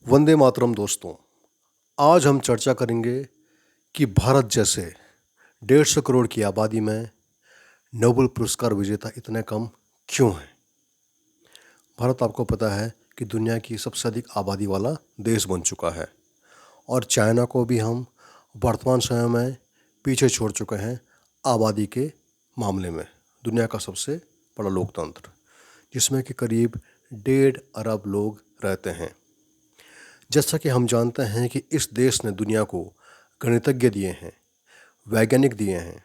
वंदे मातरम दोस्तों। आज हम चर्चा करेंगे कि भारत जैसे 150 करोड़ की आबादी में नोबेल पुरस्कार विजेता इतने कम क्यों हैं। भारत आपको पता है कि दुनिया की सबसे अधिक आबादी वाला देश बन चुका है और चाइना को भी हम वर्तमान समय में पीछे छोड़ चुके हैं आबादी के मामले में। दुनिया का सबसे बड़ा लोकतंत्र जिसमें कि करीब 1.5 अरब लोग रहते हैं। जैसा कि हम जानते हैं कि इस देश ने दुनिया को गणितज्ञ दिए हैं, वैज्ञानिक दिए हैं,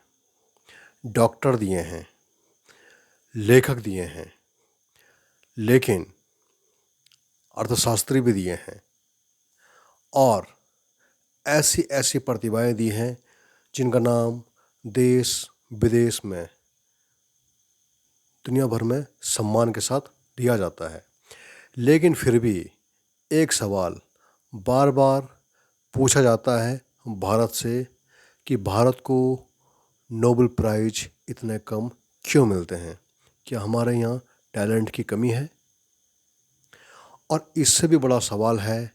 डॉक्टर दिए हैं, लेखक दिए हैं, लेकिन अर्थशास्त्री भी दिए हैं और ऐसी ऐसी प्रतिभाएं दी हैं जिनका नाम देश विदेश में दुनिया भर में सम्मान के साथ दिया जाता है। लेकिन फिर भी एक सवाल बार बार पूछा जाता है भारत से कि भारत को नोबेल प्राइज इतने कम क्यों मिलते हैं। क्या हमारे यहाँ टैलेंट की कमी है? और इससे भी बड़ा सवाल है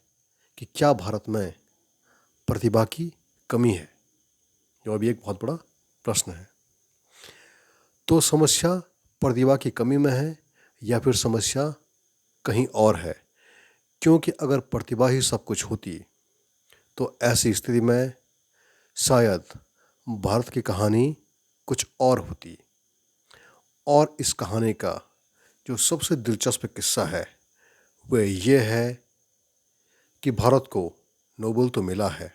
कि क्या भारत में प्रतिभा की कमी है, जो अभी एक बहुत बड़ा प्रश्न है। तो समस्या प्रतिभा की कमी में है या फिर समस्या कहीं और है? क्योंकि अगर प्रतिभा ही सब कुछ होती तो ऐसी स्थिति में शायद भारत की कहानी कुछ और होती। और इस कहानी का जो सबसे दिलचस्प किस्सा है वह ये है कि भारत को नोबेल तो मिला है,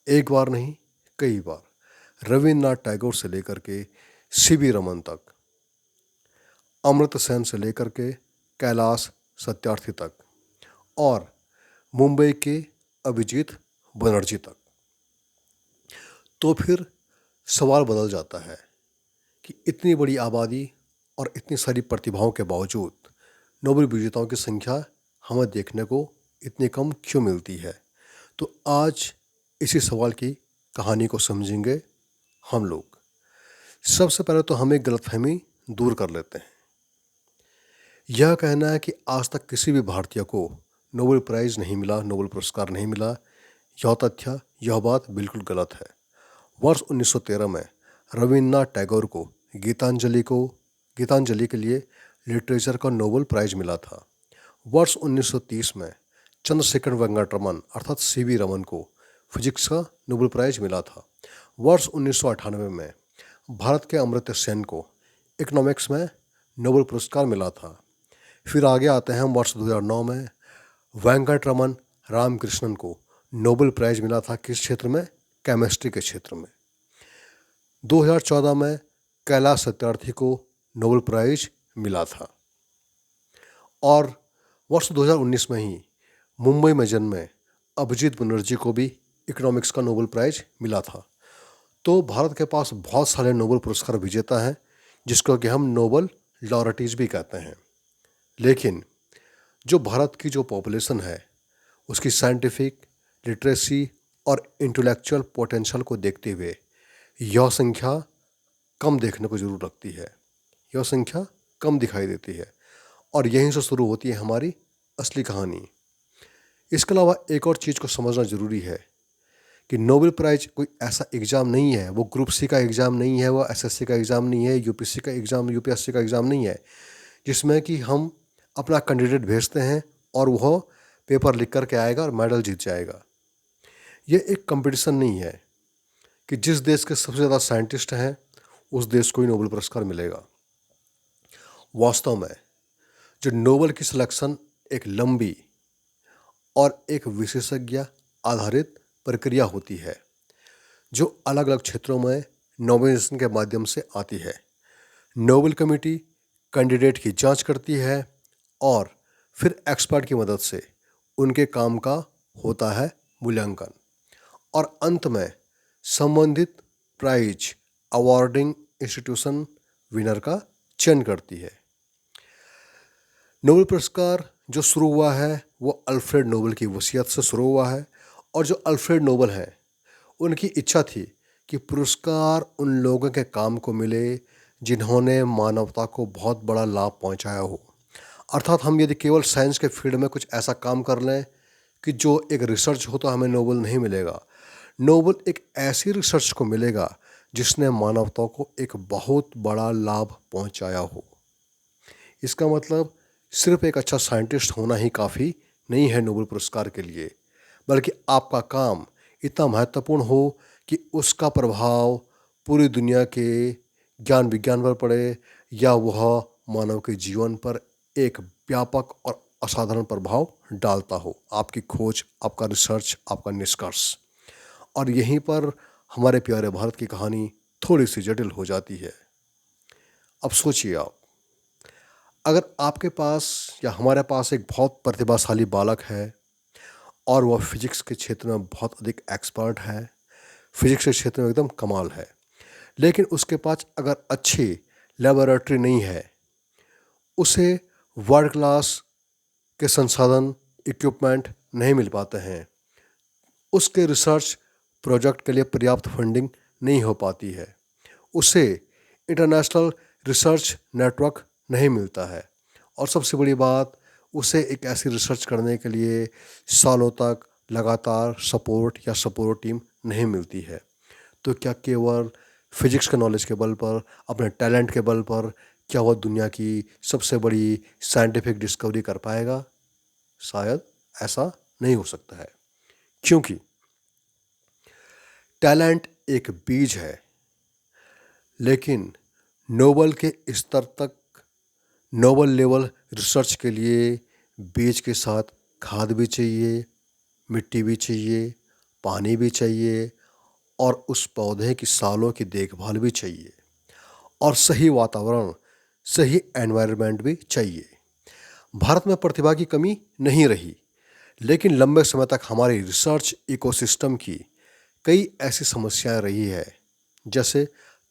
एक बार नहीं कई बार। रविन्द्रनाथ टैगोर से लेकर के सीवी रमन तक, अमर्त्य सेन से लेकर के कैलाश सत्यार्थी तक और मुंबई के अभिजीत बनर्जी तक। तो फिर सवाल बदल जाता है कि इतनी बड़ी आबादी और इतनी सारी प्रतिभाओं के बावजूद नोबेल विजेताओं की संख्या हमें देखने को इतनी कम क्यों मिलती है। तो आज इसी सवाल की कहानी को समझेंगे हम लोग। सबसे पहले तो हम एक गलतफहमी दूर कर लेते हैं। यह कहना है कि आज तक किसी भी भारतीय को नोबेल प्राइज़ नहीं मिला, नोबेल पुरस्कार नहीं मिला, यह तथ्य, यह बात बिल्कुल गलत है। वर्ष 1913 में रविन्द्रनाथ टैगोर को गीतांजलि के लिए लिटरेचर का नोबेल प्राइज़ मिला था। वर्ष 1930 में चंद्रशेखर वेंकट रमन अर्थात सीवी रमन को फिजिक्स का नोबेल प्राइज़ मिला था। वर्ष 1998 में भारत के अमर्त्य सेन को इकोनॉमिक्स में नोबेल पुरस्कार मिला था। फिर आगे आते हैं हम वर्ष 2009 में वेंकट रमन रामकृष्णन को नोबेल प्राइज़ मिला था। किस क्षेत्र में? केमिस्ट्री के क्षेत्र में। 2014 में कैलाश सत्यार्थी को नोबेल प्राइज़ मिला था और वर्ष 2019 में ही मुंबई में जन्मे अभिजीत बनर्जी को भी इकोनॉमिक्स का नोबेल प्राइज़ मिला था। तो भारत के पास बहुत सारे नोबेल पुरस्कार विजेता हैं जिसको कि हम नोबेल लॉरेटीज भी कहते हैं। लेकिन जो भारत की जो पॉपुलेशन है उसकी साइंटिफिक लिटरेसी और इंटेलेक्चुअल पोटेंशियल को देखते हुए यह संख्या कम देखने को जरूर लगती है, यह संख्या कम दिखाई देती है और यहीं से शुरू होती है हमारी असली कहानी। इसके अलावा एक और चीज़ को समझना ज़रूरी है कि नोबेल प्राइज़ कोई ऐसा एग्ज़ाम नहीं है, वो ग्रुप सी का एग्ज़ाम नहीं है, वो एसएससी का एग्ज़ाम नहीं है, यूपीएससी का एग्ज़ाम नहीं है जिसमें कि हम अपना कैंडिडेट भेजते हैं और वह पेपर लिख कर के आएगा और मेडल जीत जाएगा। ये एक कंपटीशन नहीं है कि जिस देश के सबसे ज़्यादा साइंटिस्ट हैं उस देश को ही नोबेल पुरस्कार मिलेगा। वास्तव में जो नोबेल की सिलेक्शन एक लंबी और एक विशेषज्ञ आधारित प्रक्रिया होती है जो अलग अलग क्षेत्रों में नॉमिनेशन के माध्यम से आती है। नोबेल कमेटी कैंडिडेट की जांच करती है और फिर एक्सपर्ट की मदद से उनके काम का होता है मूल्यांकन और अंत में संबंधित प्राइज अवार्डिंग इंस्टीट्यूशन विनर का चयन करती है। नोबेल पुरस्कार जो शुरू हुआ है वो अल्फ्रेड नोबेल की वसीयत से शुरू हुआ है और जो अल्फ्रेड नोबेल हैं उनकी इच्छा थी कि पुरस्कार उन लोगों के काम को मिले जिन्होंने मानवता को बहुत बड़ा लाभ पहुंचाया हो। अर्थात हम यदि केवल साइंस के फील्ड में कुछ ऐसा काम कर लें कि जो एक रिसर्च हो तो हमें नोबेल नहीं मिलेगा। नोबेल एक ऐसी रिसर्च को मिलेगा जिसने मानवता को एक बहुत बड़ा लाभ पहुंचाया हो। इसका मतलब सिर्फ एक अच्छा साइंटिस्ट होना ही काफ़ी नहीं है नोबेल पुरस्कार के लिए, बल्कि आपका काम इतना महत्वपूर्ण हो कि उसका प्रभाव पूरी दुनिया के ज्ञान विज्ञान पर पड़े या वह मानव के जीवन पर एक व्यापक और असाधारण प्रभाव डालता हो। आपकी खोज, आपका रिसर्च, आपका निष्कर्ष। और यहीं पर हमारे प्यारे भारत की कहानी थोड़ी सी जटिल हो जाती है। अब सोचिए आप, अगर आपके पास या हमारे पास एक बहुत प्रतिभाशाली बालक है और वह फिजिक्स के क्षेत्र में बहुत अधिक एक्सपर्ट है, फिजिक्स के क्षेत्र में एकदम कमाल है, लेकिन उसके पास अगर अच्छी लेबोरेटरी नहीं है, उसे वर्ल्ड क्लास के संसाधन, इक्विपमेंट नहीं मिल पाते हैं, उसके रिसर्च प्रोजेक्ट के लिए पर्याप्त फंडिंग नहीं हो पाती है, उसे इंटरनेशनल रिसर्च नेटवर्क नहीं मिलता है, और सबसे बड़ी बात, उसे एक ऐसी रिसर्च करने के लिए सालों तक लगातार सपोर्ट या सपोर्ट टीम नहीं मिलती है, तो क्या केवल फिजिक्स के नॉलेज के बल पर, अपने टैलेंट के बल पर क्या वह दुनिया की सबसे बड़ी साइंटिफिक डिस्कवरी कर पाएगा? शायद ऐसा नहीं हो सकता है, क्योंकि टैलेंट एक बीज है, लेकिन नोबल के स्तर तक, नोबल लेवल रिसर्च के लिए बीज के साथ खाद भी चाहिए, मिट्टी भी चाहिए, पानी भी चाहिए, और उस पौधे की सालों की देखभाल भी चाहिए, और सही वातावरण, सही एनवायरनमेंट भी चाहिए। भारत में प्रतिभा की कमी नहीं रही, लेकिन लंबे समय तक हमारी रिसर्च इकोसिस्टम की कई ऐसी समस्याएं रही है, जैसे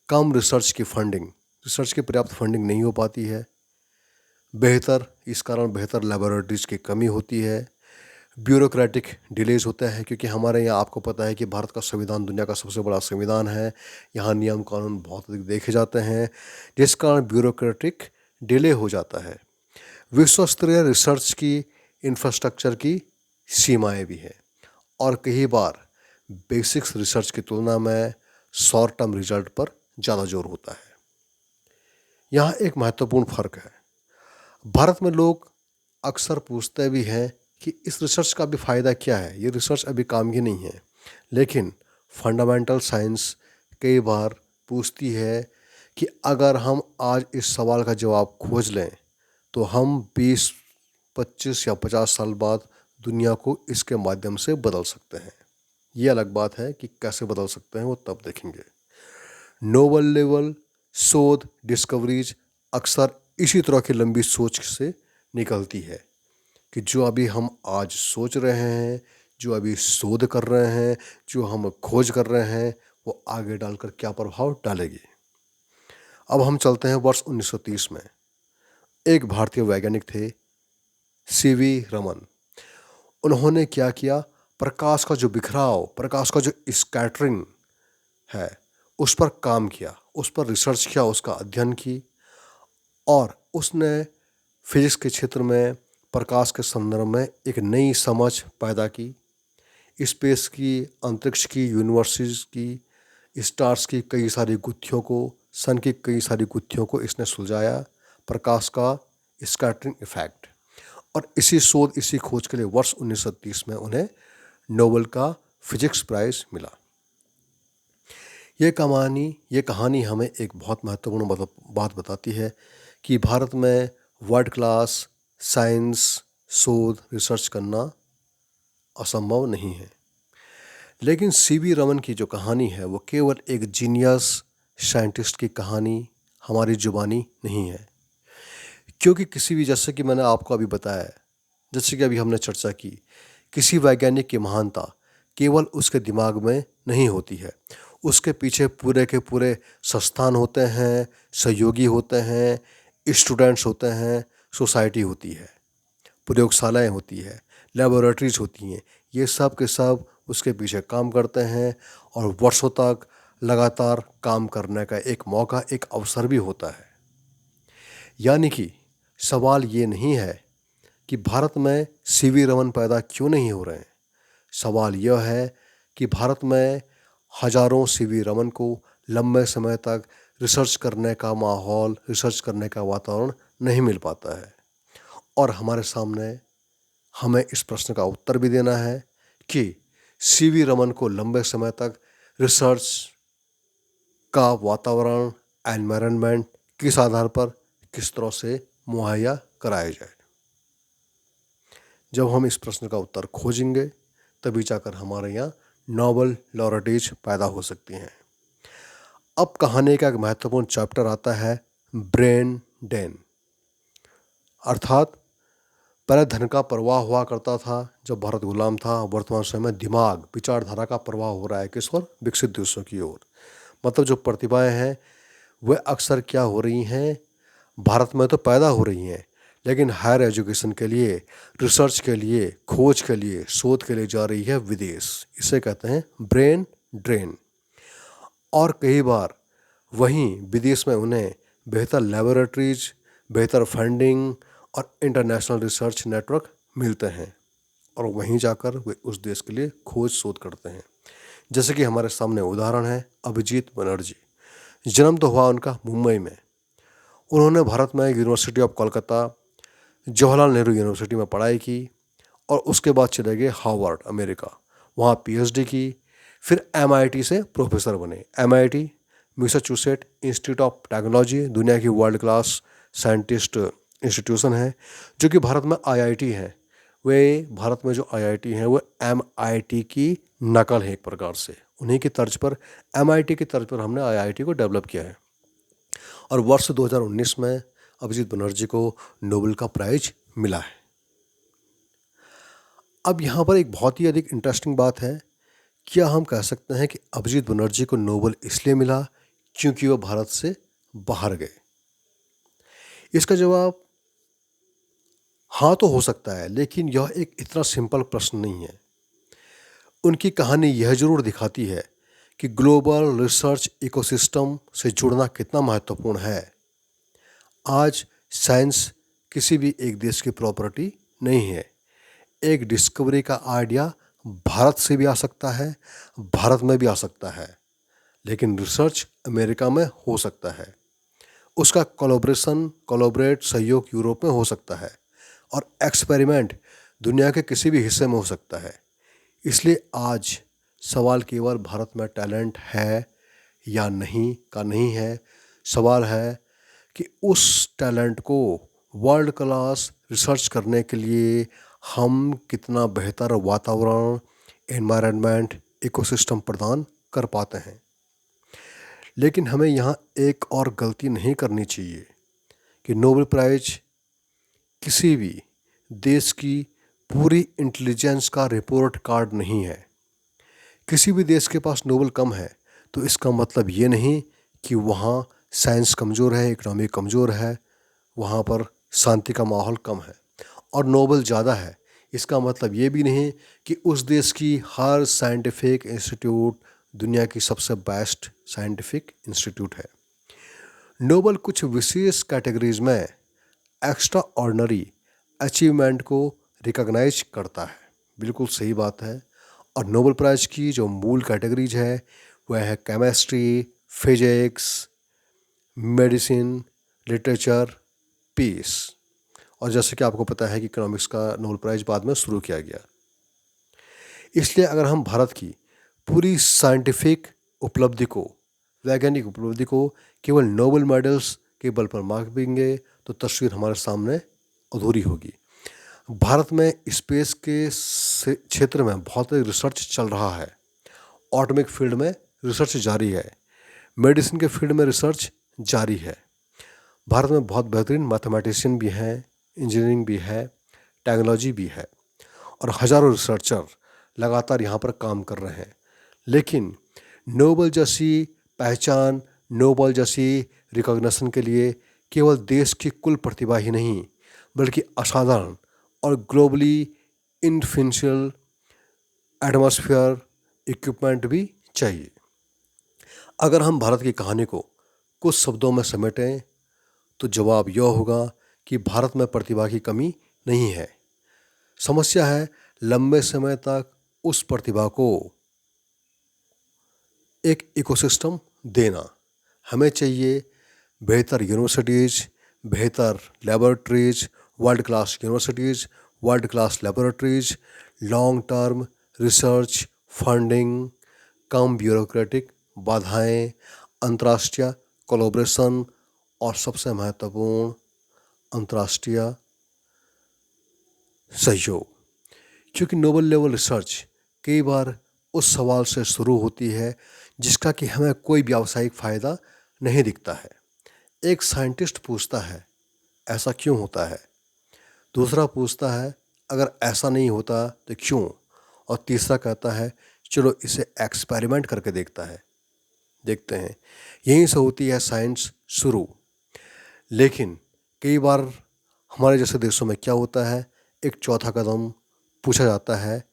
कम रिसर्च की फंडिंग, रिसर्च की पर्याप्त फंडिंग नहीं हो पाती है, इस कारण बेहतर लेबोरेटरीज की कमी होती है, ब्यूरोक्रेटिक डिलेज होता है, क्योंकि हमारे यहाँ आपको पता है कि भारत का संविधान दुनिया का सबसे बड़ा संविधान है, यहाँ नियम कानून बहुत अधिक देखे जाते हैं, जिस कारण ब्यूरोक्रेटिक डिले हो जाता है। विश्व स्तरीय रिसर्च की इंफ्रास्ट्रक्चर की सीमाएं भी हैं, और कई बार बेसिक्स रिसर्च की तुलना में शॉर्ट टर्म रिजल्ट पर ज़्यादा जोर होता है। यहाँ एक महत्वपूर्ण फर्क है। भारत में लोग अक्सर पूछते भी हैं कि इस रिसर्च का भी फ़ायदा क्या है, ये रिसर्च अभी काम की नहीं है, लेकिन फंडामेंटल साइंस कई बार पूछती है कि अगर हम आज इस सवाल का जवाब खोज लें तो हम 20, 25 या 50 साल बाद दुनिया को इसके माध्यम से बदल सकते हैं। ये अलग बात है कि कैसे बदल सकते हैं, वो तब देखेंगे। नोबल लेवल शोध डिस्कवरीज अक्सर इसी तरह की लंबी सोच से निकलती है कि जो अभी हम आज सोच रहे हैं, जो अभी शोध कर रहे हैं, जो हम खोज कर रहे हैं, वो आगे डालकर क्या प्रभाव डालेगी। अब हम चलते हैं वर्ष 1930 में। एक भारतीय वैज्ञानिक थे, सीवी रमन। उन्होंने क्या किया, प्रकाश का जो बिखराव, प्रकाश का जो स्कैटरिंग है, उस पर काम किया, उस पर रिसर्च किया, उसका अध्ययन की, और उसने फिजिक्स के क्षेत्र में प्रकाश के संदर्भ में एक नई समझ पैदा की। स्पेस की, अंतरिक्ष की, यूनिवर्सिटीज की, स्टार्स की कई सारी गुत्थियों को, सन की कई सारी गुत्थियों को इसने सुलझाया, प्रकाश का स्कैटरिंग इफेक्ट। और इसी शोध, इसी खोज के लिए वर्ष 1930 में उन्हें नोबेल का फिजिक्स प्राइज मिला। ये कहानी हमें एक बहुत महत्वपूर्ण बात बताती है कि भारत में वर्ल्ड क्लास साइंस, शोध, रिसर्च करना असंभव नहीं है। लेकिन सीवी रमन की जो कहानी है वो केवल एक जीनियस साइंटिस्ट की कहानी हमारी जुबानी नहीं है, क्योंकि किसी भी, जैसे कि मैंने आपको अभी बताया, जैसे कि अभी हमने चर्चा की, किसी वैज्ञानिक की महानता केवल उसके दिमाग में नहीं होती है, उसके पीछे पूरे के पूरे संस्थान होते हैं, सहयोगी होते हैं, स्टूडेंट्स होते हैं, सोसाइटी होती है, प्रयोगशालाएं होती है, लेबोरेटरीज होती हैं। ये सब के सब उसके पीछे काम करते हैं, और वर्षों तक लगातार काम करने का एक मौका, एक अवसर भी होता है। यानी कि सवाल ये नहीं है कि भारत में सीवी रमन पैदा क्यों नहीं हो रहे हैं। सवाल यह है कि भारत में हजारों सीवी रमन को लंबे समय तक रिसर्च करने का माहौल, रिसर्च करने का वातावरण नहीं मिल पाता है। और हमारे सामने हमें इस प्रश्न का उत्तर भी देना है कि सीवी रमन को लंबे समय तक रिसर्च का वातावरण, एनवायरनमेंट किस आधार पर, किस तरह से मुहैया कराया जाए। जब हम इस प्रश्न का उत्तर खोजेंगे तभी जाकर हमारे यहाँ नोबेल लॉरेटीज पैदा हो सकती हैं। अब कहानी का एक महत्वपूर्ण चैप्टर आता है ब्रेन ड्रेन, अर्थात पहले धन का प्रवाह हुआ करता था जब भारत गुलाम था। वर्तमान समय में दिमाग, विचारधारा का प्रवाह हो रहा है किस ओर, विकसित देशों की ओर। मतलब जो प्रतिभाएं हैं वह अक्सर क्या हो रही हैं, भारत में तो पैदा हो रही हैं, लेकिन हायर एजुकेशन के लिए, रिसर्च के लिए, खोज के लिए, शोध के लिए जा रही है विदेश। इसे कहते हैं ब्रेन ड्रेन। और कई बार वहीं विदेश में उन्हें बेहतर लेबोरेटरीज, बेहतर फंडिंग और इंटरनेशनल रिसर्च नेटवर्क मिलते हैं और वहीं जाकर वे उस देश के लिए खोज शोध करते हैं। जैसे कि हमारे सामने उदाहरण है अभिजीत बनर्जी। जन्म तो हुआ उनका मुंबई में। उन्होंने भारत में university of Kolkata, Jawaharlal Nehru university में पढ़ाई की और उसके बाद चले गए हार्वर्ड अमेरिका, वहाँ पीएचडी की। फिर एमआईटी से प्रोफेसर बने। MIT Massachusetts institute of technology दुनिया की वर्ल्ड क्लास साइंटिस्ट इंस्टीट्यूशन है, जो कि भारत में आईआईटी है। वे भारत में जो आईआईटी हैं वो एमआईटी की नकल है एक प्रकार से। उन्हीं की तर्ज पर, एमआईटी की तर्ज पर हमने आईआईटी को डेवलप किया है। और वर्ष 2019 में अभिजीत बनर्जी को नोबेल का प्राइज मिला है। अब यहाँ पर एक बहुत ही अधिक इंटरेस्टिंग बात है, क्या हम कह सकते हैं कि अभिजीत बनर्जी को नोबेल इसलिए मिला क्योंकि वह भारत से बाहर गए? इसका जवाब हाँ तो हो सकता है, लेकिन यह एक इतना सिंपल प्रश्न नहीं है। उनकी कहानी यह जरूर दिखाती है कि ग्लोबल रिसर्च इकोसिस्टम से जुड़ना कितना महत्वपूर्ण है। आज साइंस किसी भी एक देश की प्रॉपर्टी नहीं है। एक डिस्कवरी का आइडिया भारत से भी आ सकता है, भारत में भी आ सकता है, लेकिन रिसर्च अमेरिका में हो सकता है। उसका कोलैबोरेट सहयोग यूरोप में हो सकता है और एक्सपेरिमेंट दुनिया के किसी भी हिस्से में हो सकता है। इसलिए आज सवाल केवल भारत में टैलेंट है या नहीं का नहीं है। सवाल है कि उस टैलेंट को वर्ल्ड क्लास रिसर्च करने के लिए हम कितना बेहतर वातावरण, एनवायरनमेंट, इकोसिस्टम प्रदान कर पाते हैं। लेकिन हमें यहाँ एक और गलती नहीं करनी चाहिए कि नोबेल प्राइज किसी भी देश की पूरी इंटेलिजेंस का रिपोर्ट कार्ड नहीं है। किसी भी देश के पास नोबेल कम है तो इसका मतलब ये नहीं कि वहाँ साइंस कमज़ोर है, इकोनॉमी कमज़ोर है, वहाँ पर शांति का माहौल कम है। और नोबेल ज़्यादा है इसका मतलब ये भी नहीं कि उस देश की हर साइंटिफिक इंस्टीट्यूट दुनिया की सबसे बेस्ट साइंटिफिक इंस्टीट्यूट है। नोबेल कुछ विशेष कैटेगरीज में एक्स्ट्रा ऑर्डिनरी अचीवमेंट को रिकॉग्नाइज करता है। बिल्कुल सही बात है। और नोबेल प्राइज़ की जो मूल कैटेगरीज है वह है chemistry, physics, medicine, literature, peace. और जैसे कि आपको पता है कि इकोनॉमिक्स का नोबेल प्राइज़ बाद में शुरू किया गया। इसलिए अगर हम भारत की पूरी साइंटिफिक उपलब्धि को, वैज्ञानिक उपलब्धि को केवल नोबेल मेडल्स के बल पर मापेंगे तो तस्वीर हमारे सामने अधूरी होगी। भारत में स्पेस के क्षेत्र में बहुत रिसर्च चल रहा है। ऑटोमिक फील्ड में रिसर्च जारी है, मेडिसिन के फील्ड में रिसर्च जारी है। भारत में बहुत बेहतरीन मैथमेटिशियन भी हैं, इंजीनियरिंग भी है, टेक्नोलॉजी भी है और हज़ारों रिसर्चर लगातार यहाँ पर काम कर रहे हैं। लेकिन नोबेल जैसी पहचान, नोबेल जैसी रिकॉग्निशन के लिए केवल देश की कुल प्रतिभा ही नहीं बल्कि असाधारण और ग्लोबली इन्फ्लुएंशियल एटमॉस्फेयर, इक्विपमेंट भी चाहिए। अगर हम भारत की कहानी को कुछ शब्दों में समेटें तो जवाब यह होगा कि भारत में प्रतिभा की कमी नहीं है, समस्या है लंबे समय तक उस प्रतिभा को एक इकोसिस्टम देना। हमें चाहिए बेहतर यूनिवर्सिटीज़, बेहतर laboratories, world class universities, world class laboratories, long term research, funding, कम ब्यूरोक्रेटिक बाधाएं, अंतर्राष्ट्रीय कोलैबोरेशन और सबसे महत्वपूर्ण अंतर्राष्ट्रीय सहयोग। क्योंकि नोबल लेवल रिसर्च कई बार उस सवाल से शुरू होती है जिसका कि हमें कोई व्यावसायिक फ़ायदा नहीं दिखता है। एक साइंटिस्ट पूछता है ऐसा क्यों होता है, दूसरा पूछता है अगर ऐसा नहीं होता तो क्यों, और तीसरा कहता है चलो इसे एक्सपेरिमेंट करके देखते हैं। यहीं से होती है साइंस शुरू। लेकिन कई बार हमारे जैसे देशों में क्या होता है, एक चौथा कदम पूछा जाता है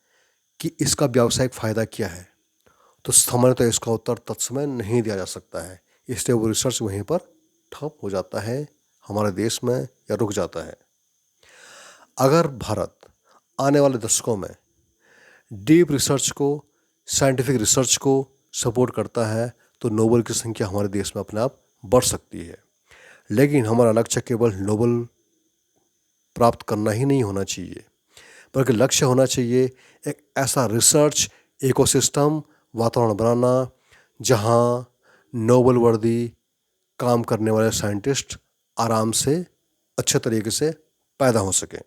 कि इसका व्यावसायिक फ़ायदा क्या है, तो सामान्यतः इसका उत्तर तत्समय नहीं दिया जा सकता है। इसलिए वो रिसर्च वहीं पर ठप हो जाता है हमारे देश में, या रुक जाता है। अगर भारत आने वाले दशकों में डीप रिसर्च को, साइंटिफिक रिसर्च को सपोर्ट करता है तो नोबेल की संख्या हमारे देश में अपने आप बढ़ सकती है। लेकिन हमारा लक्ष्य केवल नोबेल प्राप्त करना ही नहीं होना चाहिए, बल्कि लक्ष्य होना चाहिए एक ऐसा रिसर्च इकोसिस्टम वातावरण बनाना जहां नोबेल वर्दी काम करने वाले साइंटिस्ट आराम से अच्छे तरीके से पैदा हो सकें।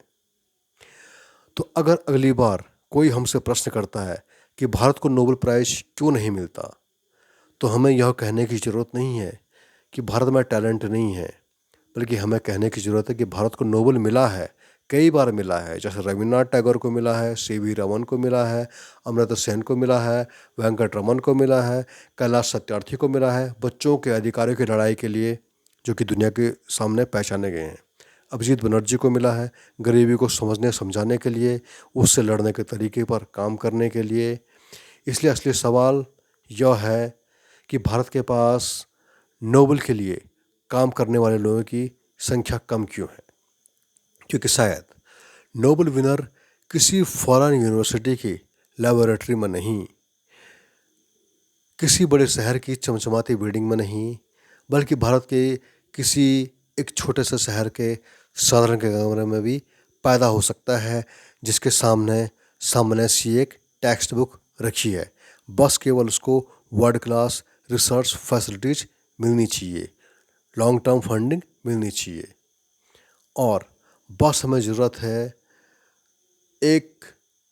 तो अगर अगली बार कोई हमसे प्रश्न करता है कि भारत को नोबेल प्राइज़ क्यों नहीं मिलता, तो हमें यह कहने की ज़रूरत नहीं है कि भारत में टैलेंट नहीं है, बल्कि हमें कहने की ज़रूरत है कि भारत को नोबेल मिला है, कई बार मिला है। जैसे रविन्द्रनाथ टैगोर को मिला है, सीवी रमन को मिला है, अमर्त्य सेन को मिला है, वेंकट रमन को मिला है, कैलाश सत्यार्थी को मिला है, बच्चों के अधिकारों की लड़ाई के लिए जो कि दुनिया के सामने पहचाने गए हैं। अभिजीत बनर्जी को मिला है गरीबी को समझने समझाने के लिए, उससे लड़ने के तरीके पर काम करने के लिए। इसलिए असली सवाल यह है कि भारत के पास नोबेल के लिए काम करने वाले लोगों की संख्या कम क्यों है। क्योंकि शायद नोबेल विनर किसी फॉरेन यूनिवर्सिटी की लेबोरेटरी में नहीं, किसी बड़े शहर की चमचमाती बिल्डिंग में नहीं, बल्कि भारत के किसी एक छोटे से शहर के साधारण के कमरे में भी पैदा हो सकता है, जिसके सामने सी एक टेक्स्ट बुक रखी है। बस केवल उसको वर्ल्ड क्लास रिसर्च फैसिलिटीज मिलनी चाहिए, लॉन्ग टर्म फंडिंग मिलनी चाहिए, और बस हमें ज़रूरत है एक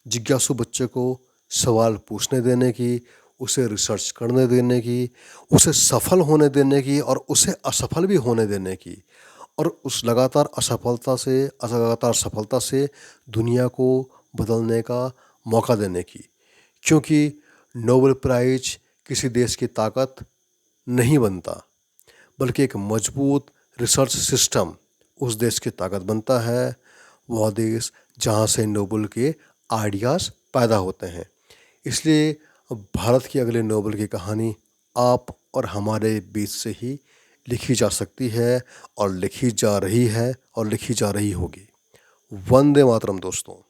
जिज्ञासु बच्चे को सवाल पूछने देने की, उसे रिसर्च करने देने की, उसे सफल होने देने की और उसे असफल भी होने देने की, और उस लगातार सफलता से दुनिया को बदलने का मौका देने की। क्योंकि नोबेल प्राइज़ किसी देश की ताकत नहीं बनता, बल्कि एक मजबूत रिसर्च सिस्टम उस देश की ताकत बनता है, वह देश जहाँ से नोबेल के आइडियाज़ पैदा होते हैं। इसलिए भारत की अगले नोबेल की कहानी आप और हमारे बीच से ही लिखी जा सकती है, और लिखी जा रही है, और लिखी जा रही होगी। वंदे मातरम दोस्तों।